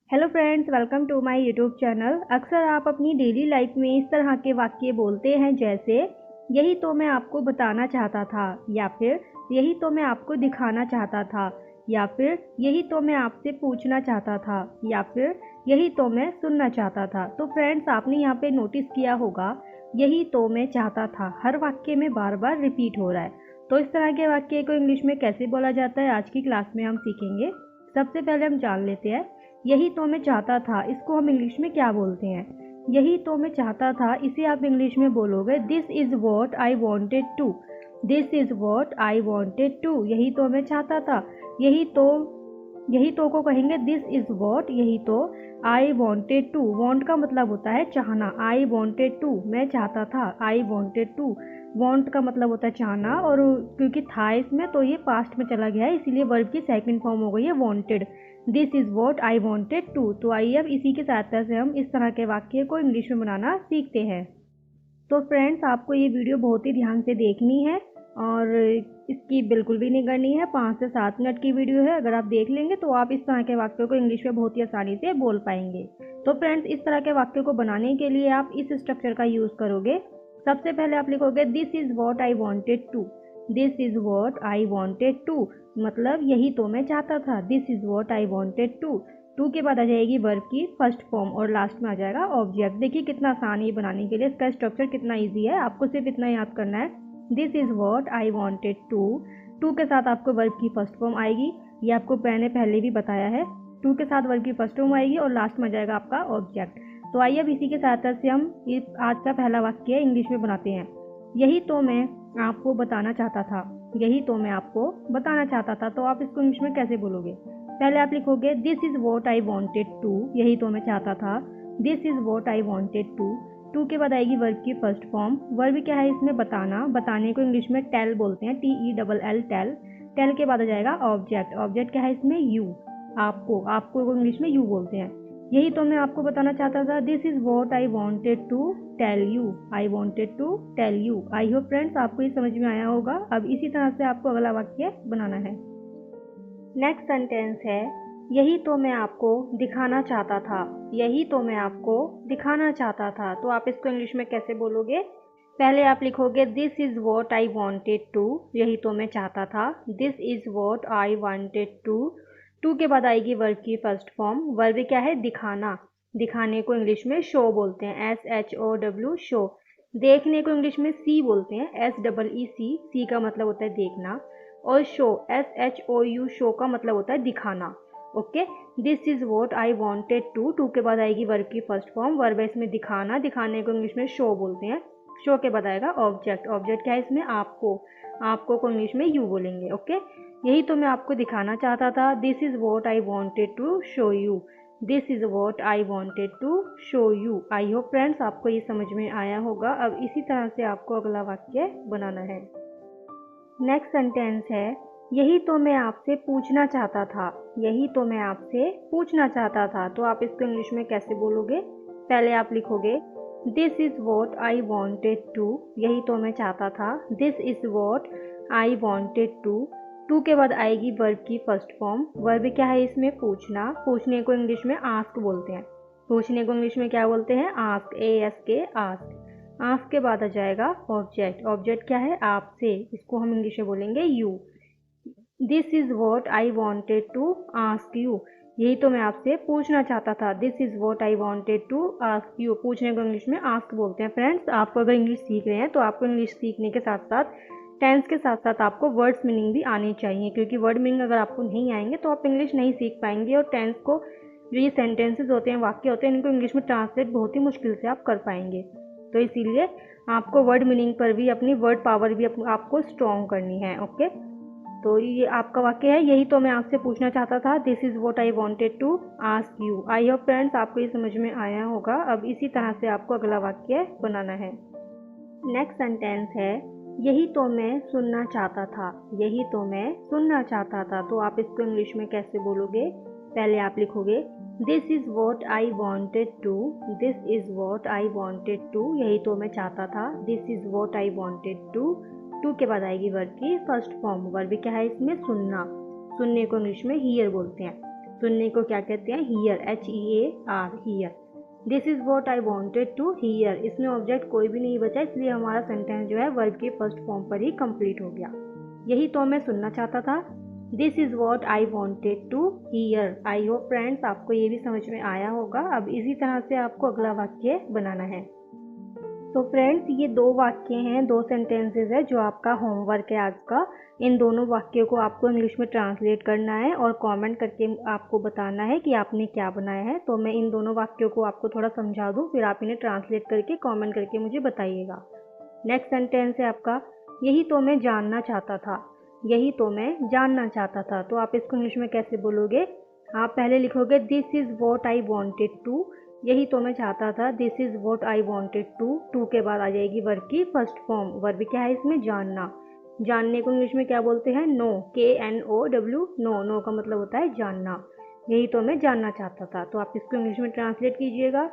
Hello friends, welcome to my YouTube channel. अक्सर आप अपनी डेली लाइफ में इस तरह के वाक्य बोलते हैं जैसे यही तो मैं आपको बताना चाहता था, या फिर यही तो मैं आपको दिखाना चाहता था, या फिर यही तो मैं आपसे पूछना चाहता था, या फिर यही तो मैं सुनना चाहता था। तो फ्रेंड्स, आपने यहाँ पे नोटिस किया होगा यही तो मैं चाहता था हर वाक्य में बार बार रिपीट हो रहा है। तो इस तरह के वाक्य को इंग्लिश में कैसे बोला जाता है आज की क्लास में हम सीखेंगे। सबसे पहले हम जान लेते हैं यही तो मैं चाहता था, इसको हम इंग्लिश में क्या बोलते हैं। यही तो मैं चाहता था, इसे आप इंग्लिश में बोलोगे this is what I wanted to. This is what I wanted to, यही तो मैं चाहता था। यही तो को कहेंगे दिस इज वॉट, यही तो आई वॉन्टेड टू। वॉन्ट का मतलब होता है चाहना। आई वॉन्टेड टू, मैं चाहता था। आई वॉन्टेड टू, वॉन्ट का मतलब होता है चाहना, और क्योंकि था इसमें तो ये पास्ट में चला गया है, इसीलिए वर्ब की सेकंड फॉर्म हो गई है wanted. This is what I wanted to. तो आइए अब इसी की सहायता से हम इस तरह के वाक्य को इंग्लिश में बनाना सीखते हैं। तो फ्रेंड्स, आपको ये वीडियो बहुत ही ध्यान से देखनी है और इसकी बिल्कुल भी नहीं करनी है। 5 से 7 मिनट की वीडियो है, अगर आप देख लेंगे तो आप इस तरह के वाक्यों को इंग्लिश में बहुत ही आसानी से बोल पाएंगे। तो फ्रेंड्स, इस तरह के वाक्यों को बनाने के लिए आप इस स्ट्रक्चर का यूज़ करोगे। सबसे पहले आप लिखोगे this is what I wanted to. This is what I wanted to, मतलब यही तो मैं चाहता था। This is what I wanted to. To के बाद आ जाएगी वर्ब की फर्स्ट फॉर्म और लास्ट में आ जाएगा ऑब्जेक्ट। देखिए कितना आसान है बनाने के लिए, इसका स्ट्रक्चर कितना इजी है। आपको सिर्फ इतना याद करना है, this is what I wanted to. To के साथ आपको वर्ब की फर्स्ट फॉर्म आएगी, ये आपको मैंने पहले भी बताया है। टू के साथ वर्ब की फर्स्ट फॉर्म आएगी और लास्ट में आ जाएगा आपका ऑब्जेक्ट। तो आइए अब इसी के साथ से हम आज का पहला वाक्य इंग्लिश में बनाते हैं। यही तो मैं आपको बताना चाहता था। यही तो मैं आपको बताना चाहता था, तो आप इसको इंग्लिश में कैसे बोलोगे। पहले आप लिखोगे this is what I wanted to, यही तो मैं चाहता था। This is what I wanted to. To के बाद आएगी वर्ब की फर्स्ट फॉर्म। वर्ब क्या है इसमें बताना, बताने को इंग्लिश में टेल बोलते हैं, TELL टेल। टेल के बाद आ जाएगा ऑब्जेक्ट। ऑब्जेक्ट क्या है इसमें यू, आपको को इंग्लिश में यू बोलते हैं। यही तो मैं आपको बताना चाहता था, this is what I wanted to tell you. I wanted to tell you. I hope friends आपको ये समझ में आया होगा। अब इसी तरह से आपको अगला वाक्य बनाना है। नेक्स्ट सेंटेंस है यही तो मैं आपको दिखाना चाहता था। यही तो मैं आपको दिखाना चाहता था, तो आप इसको इंग्लिश में कैसे बोलोगे। पहले आप लिखोगे this is what I wanted to, यही तो मैं चाहता था। This is what I wanted to. To के बाद आएगी वर्ब की फर्स्ट फॉर्म। वर्ब क्या है दिखाना, दिखाने को इंग्लिश में शो बोलते हैं, SHOW शो। देखने को इंग्लिश में सी बोलते हैं, SEEC। सी का मतलब होता है देखना, और शो SHOU शो का मतलब होता है दिखाना। Okay, this is what I wanted to. To के बाद आएगी वर्ब की फर्स्ट फॉर्म। वर्ब है इसमें दिखाना, दिखाने को इंग्लिश में शो बोलते हैं। शो के बाद आएगा ऑब्जेक्ट। ऑब्जेक्ट क्या है इसमें आपको को इंग्लिश में यू बोलेंगे। ओके, यही तो मैं आपको दिखाना चाहता था। This is what I wanted to show you. This is what I wanted to show you. I hope friends आपको ये समझ में आया होगा। अब इसी तरह से आपको अगला वाक्य बनाना है। नेक्स्ट सेंटेंस है यही तो मैं आपसे पूछना चाहता था। यही तो मैं आपसे पूछना चाहता था, तो आप इसको इंग्लिश में कैसे बोलोगे। पहले आप लिखोगे this is what I wanted to, यही तो मैं चाहता था। This is what I wanted to. To के बाद आएगी वर्ब की फर्स्ट फॉर्म। वर्ब क्या है इसमें पूछना, पूछने को इंग्लिश में आस्क बोलते हैं। पूछने को इंग्लिश में क्या बोलते हैं, आस्क, ASK आस्क। आस्क के बाद आ जाएगा ऑब्जेक्ट। ऑब्जेक्ट क्या है आपसे, इसको हम इंग्लिश में बोलेंगे you. This is what I wanted to ask you, यही तो मैं आपसे पूछना चाहता था। This is what I wanted to ask you. पूछने को इंग्लिश में आस्क बोलते हैं। फ्रेंड्स, आपको अगर इंग्लिश सीख रहे हैं तो आपको इंग्लिश सीखने के साथ साथ टेंस के साथ साथ आपको वर्ड्स मीनिंग भी आनी चाहिए, क्योंकि वर्ड मीनिंग अगर आपको नहीं आएंगे तो आप इंग्लिश नहीं सीख पाएंगे, और टेंस को जो ये सेंटेंसेस होते हैं, वाक्य होते हैं, इनको इंग्लिश में ट्रांसलेट बहुत ही मुश्किल से आप कर पाएंगे। तो इसीलिए आपको वर्ड मीनिंग पर भी अपनी वर्ड पावर भी आपको स्ट्रॉन्ग करनी है। ओके, तो ये आपका वाक्य है यही तो मैं आपसे पूछना चाहता था। This is what I wanted to ask you. I hope friends आपको ये समझ में आया होगा। अब इसी तरह से आपको अगला वाक्य बनाना है। नेक्स्ट सेंटेंस है यही तो मैं सुनना चाहता था। यही तो मैं सुनना चाहता था, तो आप इसको इंग्लिश में कैसे बोलोगे। पहले आप लिखोगे this is what I wanted to. This is what I wanted to, यही तो मैं चाहता था। This is what I wanted to. To के बाद आएगी वर्ब की फर्स्ट फॉर्म। वर्ब क्या है इसमें सुनना, सुनने को इंग्लिश में हियर बोलते हैं। सुनने को क्या कहते हैं? Hear, HEAR, hear. This is what I wanted to hear. इसमें ऑब्जेक्ट कोई भी नहीं बचा, इसलिए हमारा सेंटेंस जो है वर्ब के फर्स्ट फॉर्म पर ही कंप्लीट हो गया। यही तो मैं सुनना चाहता था। This is what I wanted to hear. I hope friends आपको ये भी समझ में आया होगा। अब इसी तरह से आपको अगला वाक्य बनाना है। तो फ्रेंड्स ये 2 वाक्य हैं, 2 सेंटेंसेस है जो आपका होमवर्क है आज का। इन दोनों वाक्यों को आपको इंग्लिश में ट्रांसलेट करना है और कमेंट करके आपको बताना है कि आपने क्या बनाया है। तो मैं इन दोनों वाक्यों को आपको थोड़ा समझा दूँ, फिर आप इन्हें ट्रांसलेट करके कमेंट करके मुझे बताइएगा। नेक्स्ट सेंटेंस है आपका, यही तो मैं जानना चाहता था। यही तो मैं जानना चाहता था। तो आप इसको इंग्लिश में कैसे बोलोगे? आप पहले लिखोगे this is what I wanted to. यही तो मैं चाहता था, this is what I wanted to के बाद आ जाएगी वर्ब की फर्स्ट फॉर्म। वर्ब क्या है इसमें? जानना। जानने को इंग्लिश में क्या बोलते हैं? No, KNOW, no. नो का मतलब होता है जानना। यही तो मैं जानना चाहता था। तो आप इसको इंग्लिश में ट्रांसलेट कीजिएगा।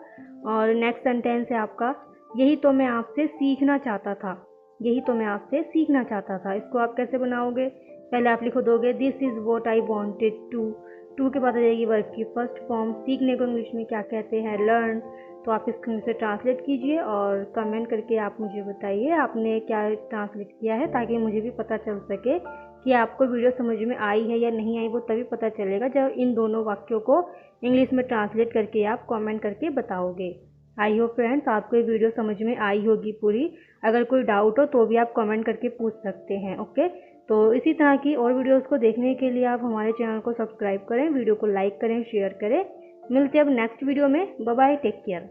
और नेक्स्ट सेंटेंस है आपका, यही तो मैं आपसे सीखना चाहता था। यही तो मैं आपसे सीखना चाहता था। इसको आप कैसे बनाओगे? पहले आप लिखो दोगे this is what I wanted to के बाद आ जाएगी वर्ब की फर्स्ट फॉर्म। सीखने को इंग्लिश में क्या कहते हैं? लर्न। तो आप इसको इंग्लिश से ट्रांसलेट कीजिए और कमेंट करके आप मुझे बताइए आपने क्या ट्रांसलेट किया है, ताकि मुझे भी पता चल सके कि आपको वीडियो समझ में आई है या नहीं आई। वो तभी पता चलेगा जब इन दोनों वाक्यों को इंग्लिश में ट्रांसलेट करके आप कमेंट करके बताओगे। आई होप फ्रेंड्स आपको ये वीडियो समझ में आई होगी पूरी। अगर कोई डाउट हो तो भी आप कमेंट करके पूछ सकते हैं। ओके, तो इसी तरह की और वीडियोस को देखने के लिए आप हमारे चैनल को सब्सक्राइब करें, वीडियो को लाइक करें, शेयर करें। मिलते हैं अब नेक्स्ट वीडियो में। Bye bye, take care.